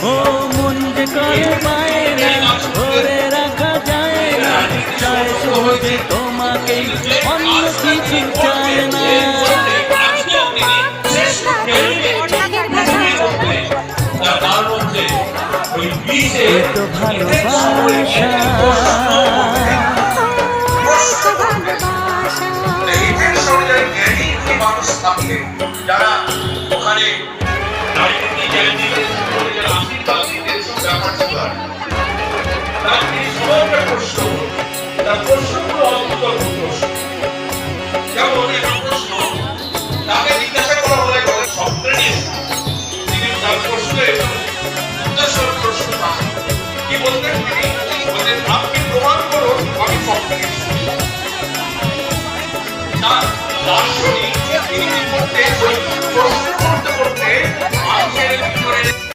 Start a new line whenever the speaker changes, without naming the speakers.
ও মন যে করে পায় না, ধরে রাখা যায় না, চায় সহজে তোমাকে, অন্য কিছু চায় না। এ তো ভালোবাসা,
যারা ওখানে আশীর্বাদ দিতে ব্যাপার ছিল তার সমস্ত প্রশ্ন, তার প্রশ্নগুলো অদ্ভুত প্রশ্ন। যেমন একটা প্রশ্ন তাকে জিজ্ঞাসা করা হলে স্বপ্নে তিনি তার প্রশ্নের উদ্দেশ্যের প্রশ্ন কি বলতেন, তিনি বলতেন আপনি প্রমাণ করুন আমি স্বপ্নে তার দার্শনিক তিনি কি করতে প্রশ্ন করতে করতে মানুষের ভিতরে